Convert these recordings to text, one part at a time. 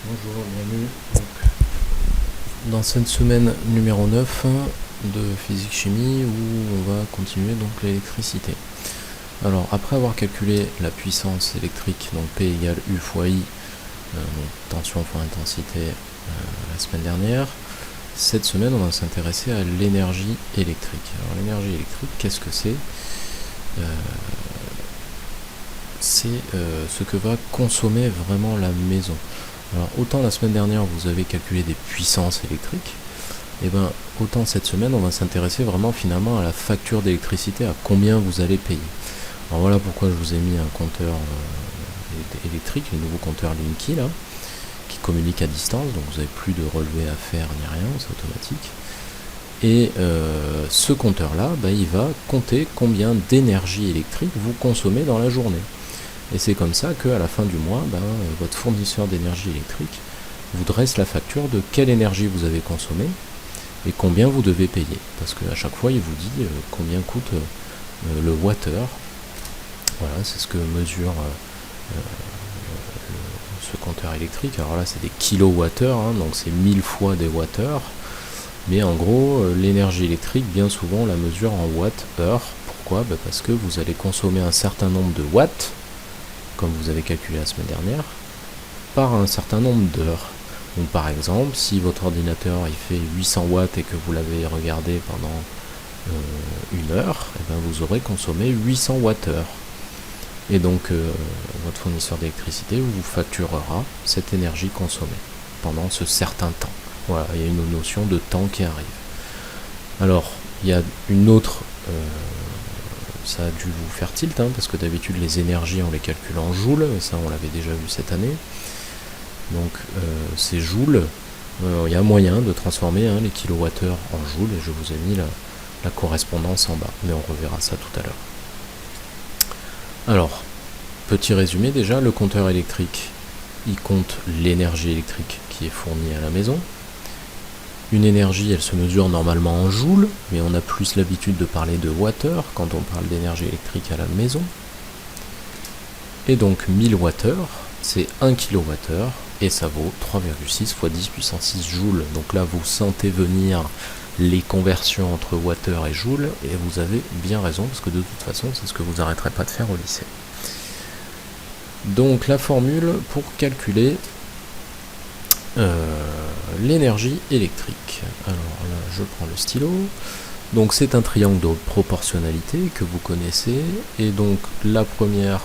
Bonjour, bienvenue dans cette semaine numéro 9 de physique-chimie où on va continuer donc l'électricité. Alors après avoir calculé la puissance électrique, donc P égale U fois I, donc tension fois intensité la semaine dernière, cette semaine on va s'intéresser à l'énergie électrique. Alors l'énergie électrique, qu'est-ce que c'est C'est ce que va consommer vraiment la maison. Alors autant la semaine dernière vous avez calculé des puissances électriques, et bien autant cette semaine on va s'intéresser vraiment finalement à la facture d'électricité, à combien vous allez payer. Alors voilà pourquoi je vous ai mis un compteur électrique, le nouveau compteur Linky là, qui communique à distance, donc vous n'avez plus de relevé à faire ni rien, c'est automatique. Et ce compteur là, il va compter combien d'énergie électrique vous consommez dans la journée. Et c'est comme ça qu'à la fin du mois, votre fournisseur d'énergie électrique vous dresse la facture de quelle énergie vous avez consommée et combien vous devez payer. Parce qu'à chaque fois, il vous dit combien coûte le wattheure. Voilà, c'est ce que mesure ce compteur électrique. Alors là, c'est des kilowattheures, donc c'est 1000 fois des wattheures. Mais en gros, l'énergie électrique, bien souvent, on la mesure en watts-heure. Pourquoi ? Parce que vous allez consommer un certain nombre de watts, comme vous avez calculé la semaine dernière, par un certain nombre d'heures. Donc par exemple, si votre ordinateur il fait 800 watts et que vous l'avez regardé pendant une heure, vous aurez consommé 800 watts-heure. Et donc votre fournisseur d'électricité vous facturera cette énergie consommée pendant ce certain temps. Voilà, il y a une notion de temps qui arrive. Alors, il y a une autre... ça a dû vous faire tilt, parce que d'habitude les énergies on les calcule en joules, et ça on l'avait déjà vu cette année. Donc ces joules, il y a moyen de transformer les kilowattheures en joules, et je vous ai mis la correspondance en bas, mais on reverra ça tout à l'heure. Alors, petit résumé déjà, le compteur électrique, il compte l'énergie électrique qui est fournie à la maison. Une énergie, elle se mesure normalement en joules, mais on a plus l'habitude de parler de wattheures quand on parle d'énergie électrique à la maison. Et donc 1000 wattheures, c'est 1 kWh, et ça vaut 3,6 fois 10 puissance 6 joules. Donc là, vous sentez venir les conversions entre wattheures et joules, et vous avez bien raison, parce que de toute façon, c'est ce que vous n'arrêterez pas de faire au lycée. Donc la formule pour calculer l'énergie électrique. Alors là, je prends le stylo. Donc c'est un triangle de proportionnalité que vous connaissez. Et donc la première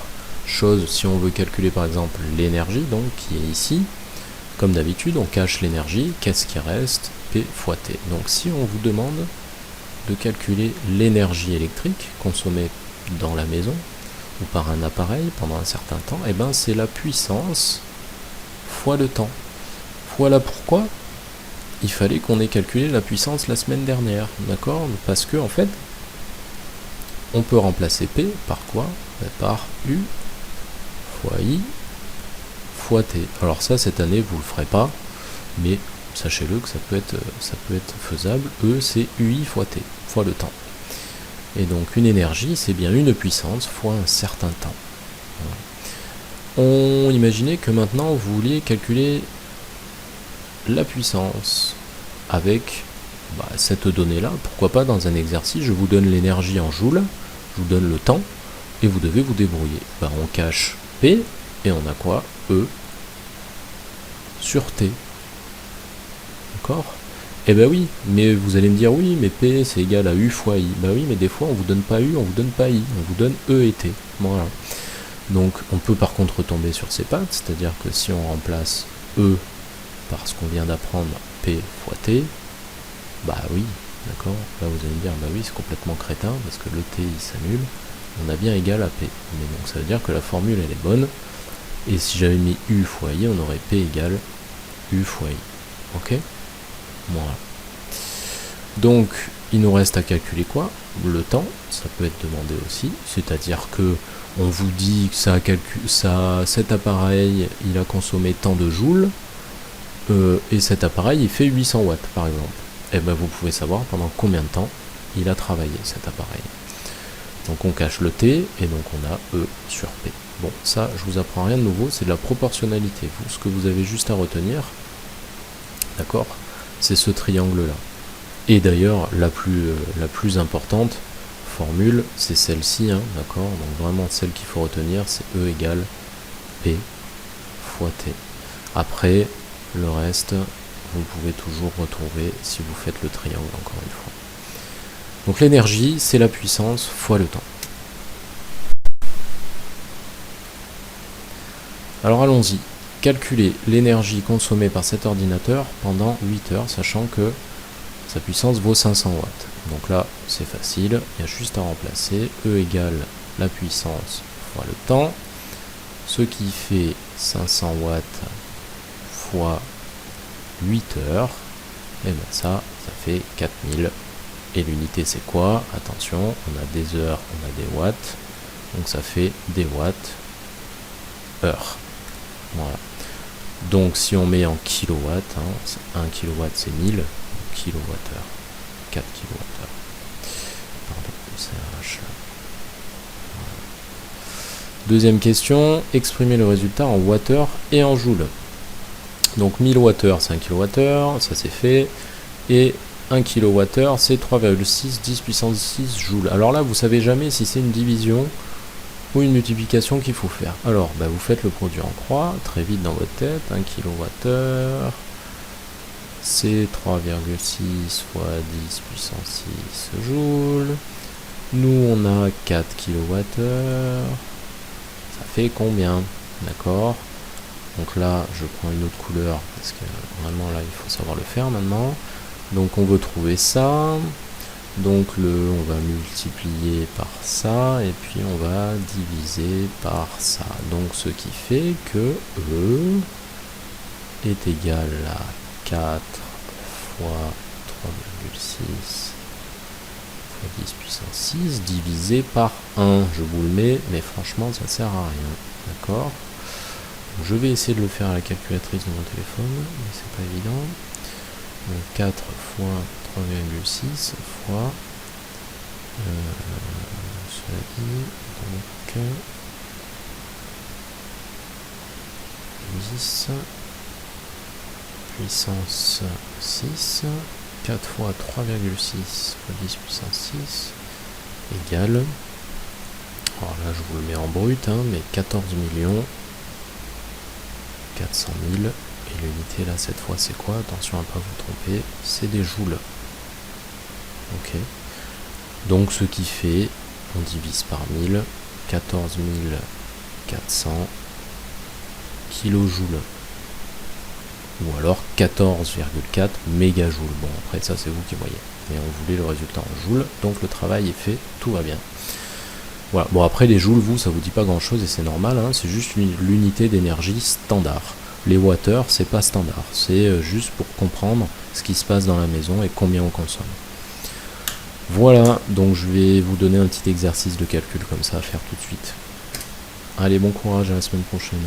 chose, si on veut calculer par exemple l'énergie, donc qui est ici, comme d'habitude, on cache l'énergie. Qu'est-ce qui reste ? P fois T. Donc si on vous demande de calculer l'énergie électrique consommée dans la maison ou par un appareil pendant un certain temps, c'est la puissance fois le temps. Voilà pourquoi il fallait qu'on ait calculé la puissance la semaine dernière, d'accord ? Parce que en fait, on peut remplacer P par quoi ? Par U fois I fois T. Alors ça, cette année, vous le ferez pas, mais sachez-le que ça peut être faisable. E, c'est UI fois T, fois le temps. Et donc une énergie, c'est bien une puissance fois un certain temps. Voilà. On imaginait que maintenant, vous vouliez calculer la puissance avec cette donnée-là. Pourquoi pas dans un exercice, je vous donne l'énergie en joules, je vous donne le temps, et vous devez vous débrouiller. On cache P, et on a quoi ? E sur T. D'accord ? Oui, mais vous allez me dire, oui, mais P c'est égal à U fois I. Oui, mais des fois on vous donne pas U, on vous donne pas I, on vous donne E et T. Voilà. Donc on peut par contre tomber sur ses pattes, c'est-à-dire que si on remplace E par ce qu'on vient d'apprendre, P fois T, oui, d'accord, là vous allez me dire, oui, c'est complètement crétin, parce que le T il s'annule, on a bien égal à P. Mais donc ça veut dire que la formule elle est bonne, et si j'avais mis U fois I, on aurait P égale U fois I. Ok ? Voilà. Donc, il nous reste à calculer quoi ? Le temps, ça peut être demandé aussi, c'est-à-dire que on vous dit que cet appareil, il a consommé tant de joules, et cet appareil, il fait 800 watts, par exemple. Vous pouvez savoir pendant combien de temps il a travaillé, cet appareil. Donc on cache le T, et donc on a E sur P. Bon, ça, je vous apprends rien de nouveau, c'est de la proportionnalité. Vous, ce que vous avez juste à retenir, d'accord, c'est ce triangle-là. Et d'ailleurs, la plus importante formule, c'est celle-ci, hein, d'accord. Donc vraiment, celle qu'il faut retenir, c'est E égale P fois T. Après, le reste, vous pouvez toujours retrouver si vous faites le triangle, encore une fois. Donc l'énergie, c'est la puissance fois le temps. Alors allons-y. Calculer l'énergie consommée par cet ordinateur pendant 8 heures, sachant que sa puissance vaut 500 watts. Donc là, c'est facile, il y a juste à remplacer. E égale la puissance fois le temps, ce qui fait 500 watts fois 8 heures. Et bien ça fait 4000. Et l'unité c'est quoi? Attention, on a des heures, on a des watts. Donc ça fait des watts heure. Voilà. Donc si on met en kilowatts, 1 kilowatt c'est 1000 kilowattheure. 4 kilowattheure. Pardon, CH. Voilà. Deuxième question, exprimer le résultat en wattheure et en joule. Donc 1000 wattheure c'est 1 kilowattheure, ça c'est fait. Et 1 kWh, c'est 3,6 10 puissance 6 joules. Alors là, vous savez jamais si c'est une division ou une multiplication qu'il faut faire. Alors, vous faites le produit en croix, très vite dans votre tête. 1 kWh, c'est 3,6 fois 10 puissance 6 joules. Nous, on a 4 kWh. Ça fait combien? D'accord. Donc là, je prends une autre couleur, parce que vraiment là, il faut savoir le faire maintenant. Donc on veut trouver ça, donc on va multiplier par ça, et puis on va diviser par ça. Donc ce qui fait que E est égal à 4 fois 3,6 fois 10 puissance 6 divisé par 1. Je vous le mets, mais franchement ça sert à rien. D'accord? Je vais essayer de le faire à la calculatrice de mon téléphone, mais c'est pas évident. Donc 4 fois 3,6 fois cela dit donc 10 puissance 6, 4 fois 3,6 fois 10 puissance 6 égale, alors là je vous le mets en brut, mais 14 400 000. Et l'unité là cette fois c'est quoi? Attention à ne pas vous tromper, c'est des joules. Ok. Donc ce qui fait, on divise par 1000, 14 400 kilojoules. Ou alors 14,4 mégajoules. Bon après ça c'est vous qui voyez. Mais on voulait le résultat en joules, donc le travail est fait, tout va bien. Voilà. Bon après les joules, ça vous dit pas grand chose et c'est normal, c'est juste l'unité d'énergie standard. Les wattheures, c'est pas standard, c'est juste pour comprendre ce qui se passe dans la maison et combien on consomme. Voilà, donc je vais vous donner un petit exercice de calcul comme ça à faire tout de suite. Allez, bon courage, à la semaine prochaine.